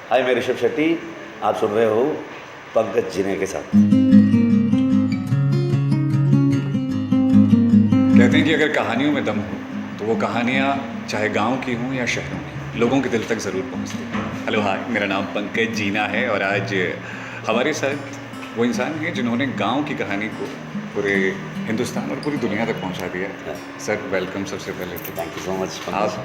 हाय मैं ऋषभ शेट्टी, आप सुन रहे हो पंकज जिने के साथ। कहते हैं कि अगर कहानियों में दम हो तो वो कहानियाँ चाहे गांव की हों या शहरों की, लोगों के दिल तक ज़रूर पहुँचती हैं। हेलो हाय, मेरा नाम पंकज जीना है और आज हमारे साथ वो इंसान हैं जिन्होंने गांव की कहानी को पूरे हिंदुस्तान और पूरी दुनिया तक पहुंचा दिया है। सर वेलकम सबसे पहले तो। थैंक यू सो मच आप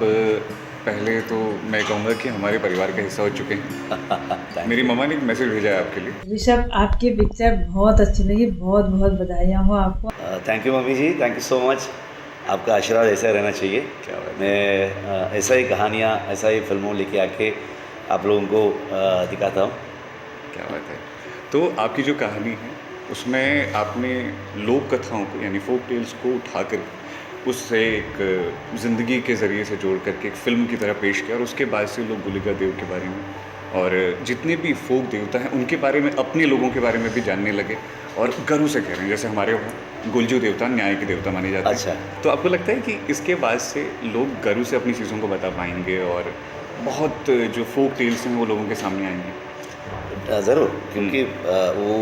पहले तो मैं कहूँगा कि हमारे परिवार का हिस्सा हो चुके हैं। मेरी मम्मा ने एक मैसेज भेजा है आपके लिए। ऋषभ, आपकी पिक्चर बहुत अच्छी लगी, बहुत बहुत बधाइयाँ हो आपको। Thank you mummy ji, thank you so much. आपका आशीर्वाद ऐसा रहना चाहिए। क्या बात है। मैं ऐसा ही कहानियाँ, ऐसा ही फिल्मों लेके आके आप लोगों को दिखाता हूँ। क्या बात है। तो आपकी जो कहानी है उसमें आपने लोक कथाओं को यानी फोक टेल्स को उठाकर उससे एक ज़िंदगी के ज़रिए से जोड़ करके एक फ़िल्म की तरह पेश किया और उसके बाद से लोग गुलिका देव के बारे में और जितने भी फोक देवता हैं उनके बारे में, अपने लोगों के बारे में भी जानने लगे और गर्व से कह रहे हैं। जैसे हमारे वहाँ गुलजू देवता न्याय के देवता माने जाते हैं। अच्छा। तो आपको लगता है कि इसके बाद से लोग गर्व से अपनी चीज़ों को बता पाएंगे और बहुत जो फोक टेल्स हैं वो लोगों के सामने आएंगे? ज़रूर, क्योंकि वो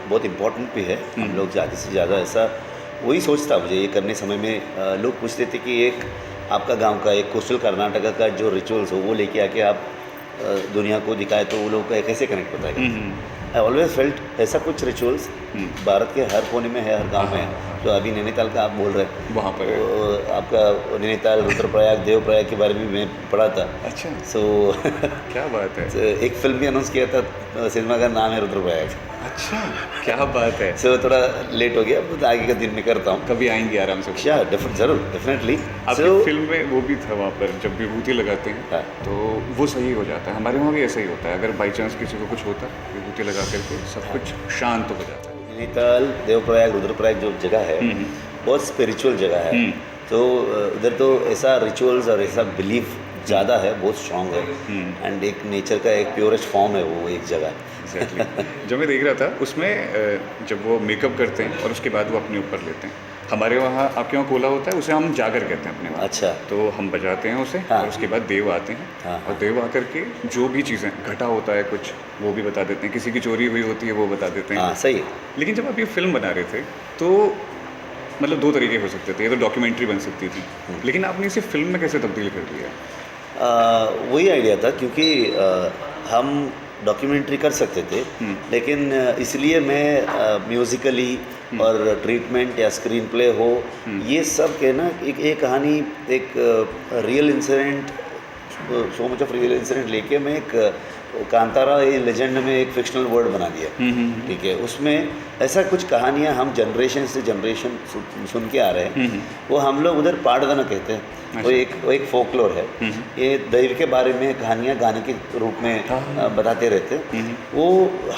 बहुत इम्पोर्टेंट भी है। हम लोग ज़्यादा से ज़्यादा ऐसा वही सोचता, मुझे ये करने समय में लोग पूछते थे कि एक आपका गांव का, एक कोस्टल कर्नाटका का जो रिचुअल्स हो वो लेके आके आप दुनिया को दिखाए तो वो लोग कैसे कनेक्ट होता है। आई ऑलवेज फेल्ट ऐसा कुछ रिचुअल्स भारत के हर कोने में है, हर गांव में है। तो अभी नैनीताल का आप बोल रहे हैं, वहाँ पर तो आपका नैनीताल, रुद्रप्रयाग, देवप्रयाग के बारे में मैं पढ़ा था। अच्छा। सो क्या बात है। एक फिल्म भी अनाउंस किया था, सिनेमा का नाम है रुद्रप्रयाग। अच्छा, क्या बात है। सो थोड़ा लेट हो गया, अब आगे के दिन में करता हूँ। कभी आएंगे आराम से। क्या ज़रूर, डेफिनेटली। आपकी फिल्म में वो भी था, वहाँ पर जब विभूति लगाते हैं हाँ। तो वो सही हो जाता है। हमारे वहाँ भी ऐसा ही होता है, अगर बाई चांस किसी को कुछ होता है विभूति लगा करके सब कुछ शांत हो जाता है। नैनीताल, देवप्रयाग, रुद्रप्रयाग जो जगह है बहुत स्पिरिचुअल जगह है। तो उधर तो ऐसा रिचुअल्स और ऐसा बिलीफ ज़्यादा है, बहुत स्ट्रांग है। एंड एक नेचर का एक प्योरेस्ट फॉर्म है वो एक जगह। एग्जैक्टली। जब मैं देख रहा था उसमें जब वो मेकअप करते हैं और उसके बाद वो अपने ऊपर लेते हैं, हमारे वहाँ आपके वहाँ कोला होता है, उसे हम जागर कहते हैं अपने वहाँ। अच्छा। तो हम बजाते हैं उसे। हाँ। और उसके बाद देव आते हैं। हाँ। और देव आकर के जो भी चीज़ें घटा होता है कुछ वो भी बता देते हैं, किसी की चोरी हुई होती है वो बता देते हैं। हाँ, सही है। लेकिन जब आप ये फिल्म बना रहे थे तो मतलब दो तरीके हो सकते थे, ये तो डॉक्यूमेंट्री बन सकती थी, लेकिन आपने इसे फिल्म में कैसे तब्दील कर दिया? वही आइडिया था, क्योंकि हम डॉक्यूमेंट्री कर सकते थे, लेकिन इसलिए मैं म्यूज़िकली और ट्रीटमेंट या स्क्रीन प्ले हो, ये सब के ना एक कहानी, एक real incident, so much of real incident लेके मैं एक कांतारा ये लेजेंड में एक फिक्शनल वर्ड बना दिया। ठीक है, उसमें ऐसा कुछ कहानियाँ हम जनरेशन से जनरेशन सुन के आ रहे हैं। वो हम लोग उधर पाठगाना कहते हैं। वो एक फोकलोर है। ये दैव के बारे में कहानियाँ गाने के रूप में बताते रहते हैं। वो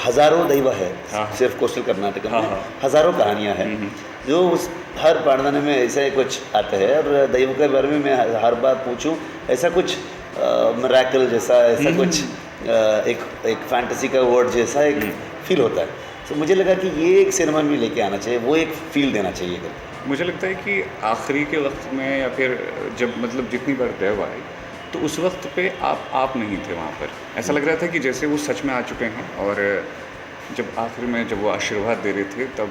हज़ारों दैव है, सिर्फ कोस्टल कर्नाटक में हज़ारों कहानियाँ हैं जो उस हर पाठगाने में ऐसा ही कुछ आता है। और दैव के बारे में मैं हर बार पूछूं, ऐसा कुछ मिरेकल जैसा, ऐसा कुछ एक फैंटेसी का वर्ड जैसा एक फील होता है। तो मुझे लगा कि ये एक सिनेमा में लेके आना चाहिए, वो एक फील देना चाहिए करके। मुझे लगता है कि आखिरी के वक्त में या फिर जब मतलब जितनी बार देव आए तो उस वक्त पे आप नहीं थे वहाँ पर। ऐसा लग रहा था कि जैसे वो सच में आ चुके हैं और जब आखिर में जब वो आशीर्वाद दे रहे थे तब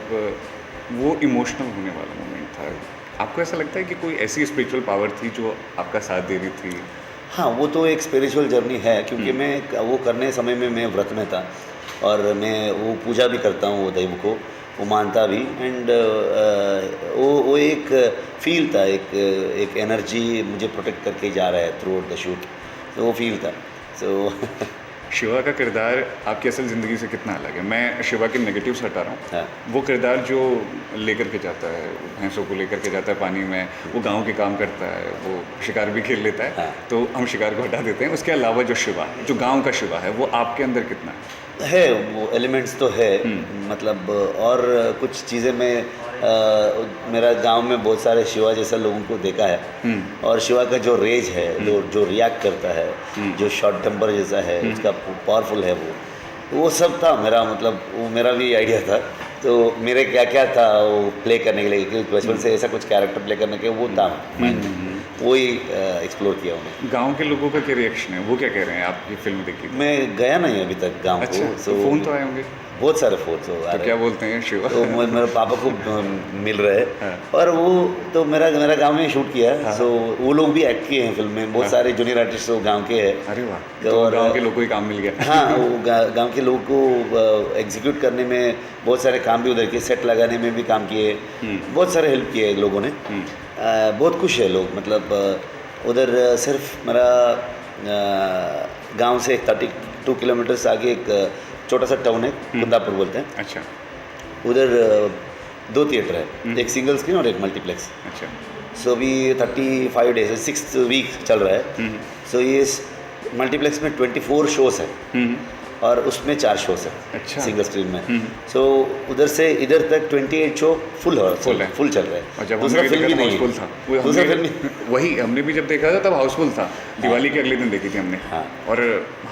वो इमोशनल होने वाला मोमेंट था। आपको ऐसा लगता है कि कोई ऐसी स्पिरिचुअल पावर थी जो आपका साथ दे रही थी? हाँ, वो तो एक स्पिरिचुअल जर्नी है, क्योंकि मैं वो करने समय में मैं व्रत में था और मैं वो पूजा भी करता हूँ वो दैव को, वो मानता भी। एंड वो एक फील था, एक एनर्जी मुझे प्रोटेक्ट करके जा रहा है थ्रू आउट द शूट, तो वो फील था। सो शिवा का किरदार आपकी असल ज़िंदगी से कितना अलग है? मैं शिवा के नेगेटिव्स हटा रहा हूँ। हाँ। वो किरदार जो लेकर के जाता है, भैंसों को लेकर के जाता है पानी में, वो गांव के काम करता है, वो शिकार भी खेल लेता है। हाँ। तो हम शिकार को हटा देते हैं। उसके अलावा जो शिवा, जो गांव का शिवा है, वो आपके अंदर कितना है? वो एलिमेंट्स तो है, मतलब और कुछ चीज़ें मैं मेरा गांव में बहुत सारे शिवा जैसा लोगों को देखा है। और शिवा का जो रेज है, जो रिएक्ट करता है, जो शॉर्ट टेम्पर जैसा है, उसका पावरफुल है, वो सब था मेरा, मतलब वो मेरा भी आइडिया था। तो मेरे क्या क्या था वो प्ले करने के लिए, क्योंकि बचपन से ऐसा कुछ कैरेक्टर प्ले करने के वो था माइंड में। वही एक्सप्लोर किया उन्हें। गांव के लोगों का क्या रिएक्शन है, वो क्या कह रहे हैं आपकी फिल्म देखी? मैं गया नहीं अभी तक गांव अच्छा, को, तो फ़ोन तो आए होंगे, बहुत सारे फोन तो आ तो रहे क्या हैं। बोलते हैं शिवा? तो मेरे पापा को मिल रहे हाँ। हैं, और वो तो मेरा गांव में शूट किया है। हाँ। सो वो लोग भी एक्ट किए हैं फिल्म में, बहुत हाँ। सारे जूनियर आर्टिस्ट तो गांव के हैं। अरे वाह, तो और गांव के लोगों को ही काम मिल गया। हाँ, वो गांव के लोगों को एग्जीक्यूट करने में बहुत सारे काम भी उधर किए, सेट लगाने में भी काम किए, बहुत सारे हेल्प किए लोगों ने। बहुत खुश है लोग, मतलब उधर सिर्फ मेरा गांव से 32 किलोमीटर आगे एक छोटा सा टाउन है, कुंदापुर बोलते हैं। अच्छा उधर 2 थिएटर है, एक सिंगल स्क्रीन और एक मल्टीप्लेक्स। अच्छा। सो अभी 35 डेज है, 6th वीक चल रहा है। सो ये मल्टीप्लेक्स में 24 शोज़ है और उसमें 4 शोज़ है। अच्छा। सिंगल स्क्रीन में। सो उधर से इधर तक 28 शो फुल है। फुल चल रहा है। और जब दूसरा हमने फिल्म देखा भी था नहीं हाउसफुल है। था, दूसरा फिल्म वही हमने भी जब देखा था तब हाउसफुल था। दिवाली के अगले दिन देखी थी हमने। हाँ। और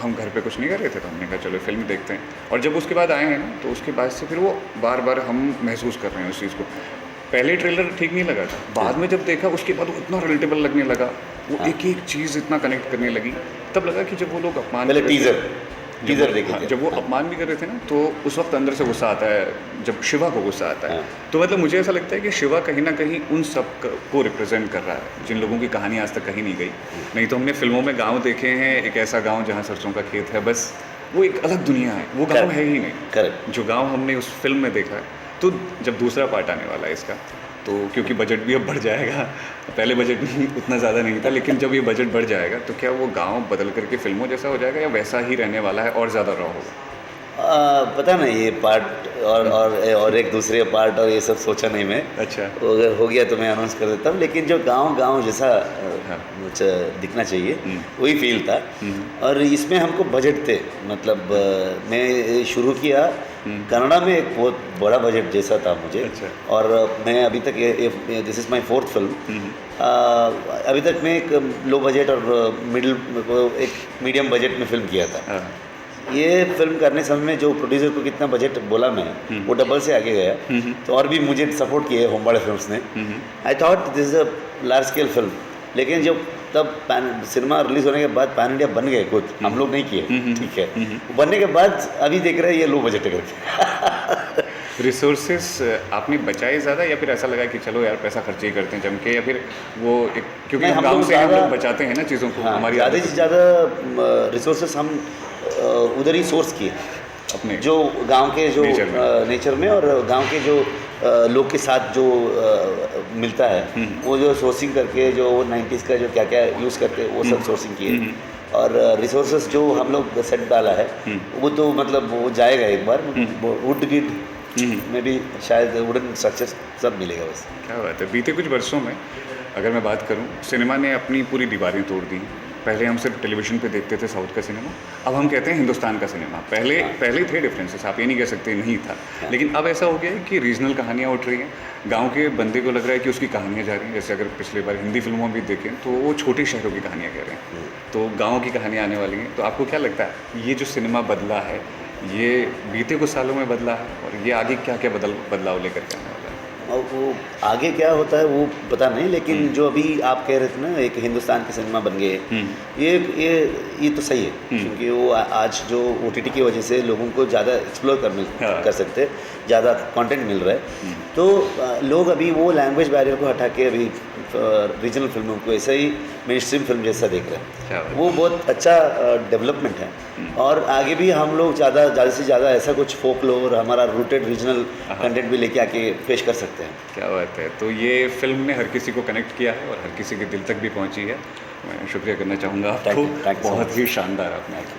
हम घर पे कुछ नहीं कर रहे थे, तो हमने कहा चलो फिल्म देखते हैं। और जब उसके बाद आए हैं ना, तो उसके बाद से फिर वो बार बार हम महसूस कर रहे हैं उस चीज़ को। पहले ट्रेलर ठीक नहीं लगा था, बाद में जब देखा उसके बाद वो इतना रिलेटेबल लगने लगा, वो एक एक चीज़ इतना कनेक्ट करने लगी। तब लगा कि जब वो लोग अपमान पहले कर रहे थे- टीजर देखे हाँ, थे। जब वो अपमान भी कर रहे थे ना, तो उस वक्त अंदर से गुस्सा आता है, जब शिवा को गुस्सा आता है। तो मतलब मुझे ऐसा लगता है कि शिवा कहीं ना कहीं उन सब को रिप्रेजेंट कर रहा है जिन लोगों की कहानी आज तक कहीं नहीं गई। नहीं तो हमने फिल्मों में गांव देखे हैं, एक ऐसा गांव जहां सरसों का खेत है, बस वो एक अलग दुनिया है, वो गांव है ही नहीं। करेक्ट। जो गांव हमने उस फिल्म में देखा है, तो जब दूसरा पार्ट आने वाला है इसका, तो क्योंकि बजट भी अब बढ़ जाएगा, पहले बजट भी उतना ज़्यादा नहीं था, लेकिन जब ये बजट बढ़ जाएगा तो क्या वो गांव बदल करके फिल्मों जैसा हो जाएगा या वैसा ही रहने वाला है और ज़्यादा रॉ होगा? पता नहीं, ये पार्ट और एक दूसरे पार्ट और ये सब सोचा नहीं मैं। अच्छा। अगर हो गया तो मैं अनाउंस कर देता हूँ, लेकिन जो गांव जैसा हाँ। मुझे दिखना चाहिए वही फील था। और इसमें हमको बजट थे, मतलब मैं शुरू किया कनाडा में एक बहुत बड़ा बजट जैसा था मुझे। अच्छा। और मैं अभी तक this is my 4th film. अभी तक मैं एक लो बजट और एक मीडियम बजट में फिल्म किया था। हाँ। ये फिल्म करने समय में जो प्रोड्यूसर को कितना बजट बोला मैं, वो डबल से आगे गया। तो और भी मुझे सपोर्ट किए होमबाड़े फिल्म्स ने। I thought this is a large scale film, लेकिन जब तब सिनेमा रिलीज होने के बाद पैन इंडिया बन गए खुद, हम लोग नहीं किए, ठीक है। वो बनने के बाद अभी देख रहे हैं ये लो बजट है करके। रिसोर्सेस आपने बचाए ज़्यादा, या फिर ऐसा लगा कि चलो यार पैसा खर्च ही करते हैं जम के, या फिर वो एक क्योंकि नहीं, हम हम गाँव लोग से हम ज़्यादा- लोग बचाते हैं ना चीज़ों को, हाँ, हमारी ज़्यादा आदत से ज़्यादा रिसोर्सेस हम उधर ही सोर्स किए, अपने जो गांव के जो नेचर में। नेचर में और गांव के जो लोग के साथ जो मिलता है, वो जो सोर्सिंग करके जो 90s का जो क्या क्या यूज़ करके वो सब सोर्सिंग किए। और रिसोर्सेस जो हम लोग सेट डाला है वो तो मतलब वो जाएगा एक बार, वुड गिड में भी शायद वुडन स्ट्रक्चर सब मिलेगा बस। क्या बात है। बीते कुछ वर्षों में अगर मैं बात करूं, सिनेमा ने अपनी पूरी दीवारें तोड़ दी। पहले हम सिर्फ टेलीविज़न पे देखते थे साउथ का सिनेमा, अब हम कहते हैं हिंदुस्तान का सिनेमा। पहले थे डिफरेंसेस, आप ये नहीं कह सकते नहीं था, लेकिन अब ऐसा हो गया है कि रीजनल कहानियाँ उठ रही हैं। गांव के बंदे को लग रहा है कि उसकी कहानियाँ जा रही हैं। जैसे अगर पिछले बार हिंदी फिल्मों में भी देखें तो वो छोटे शहरों की कहानियाँ कह रहे हैं, तो गाँव की कहानियाँ आने वाली हैं। तो आपको क्या लगता है, ये जो सिनेमा बदला है, ये बीते कुछ सालों में बदला है, और ये आगे क्या क्या बदलाव लेकर के आने वाला है? और वो आगे क्या होता है वो पता नहीं, लेकिन जो अभी आप कह रहे थे ना, एक हिंदुस्तान के सिनेमा बन गए, ये तो सही है। क्योंकि वो आज जो OTT की वजह से लोगों को ज़्यादा एक्सप्लोर कर सकते हैं, ज़्यादा कंटेंट मिल रहा है। तो लोग अभी वो लैंग्वेज बैरियर को हटा के अभी रीजनल फिल्मों को ऐसे ही मेन स्ट्रीम फिल्म जैसा देख रहे हैं। वो बहुत अच्छा डेवलपमेंट है। और आगे भी हम लोग ज़्यादा से ज़्यादा ऐसा कुछ फोकलोर, हमारा रूटेड रीजनल कंटेंट भी लेके आके पेश कर सकते हैं। क्या बात है। तो ये फिल्म ने हर किसी को कनेक्ट किया है और हर किसी के दिल तक भी पहुंची है। मैं शुक्रिया करना चाहूँगा आपको। Thank you so बहुत much. ही शानदार आपने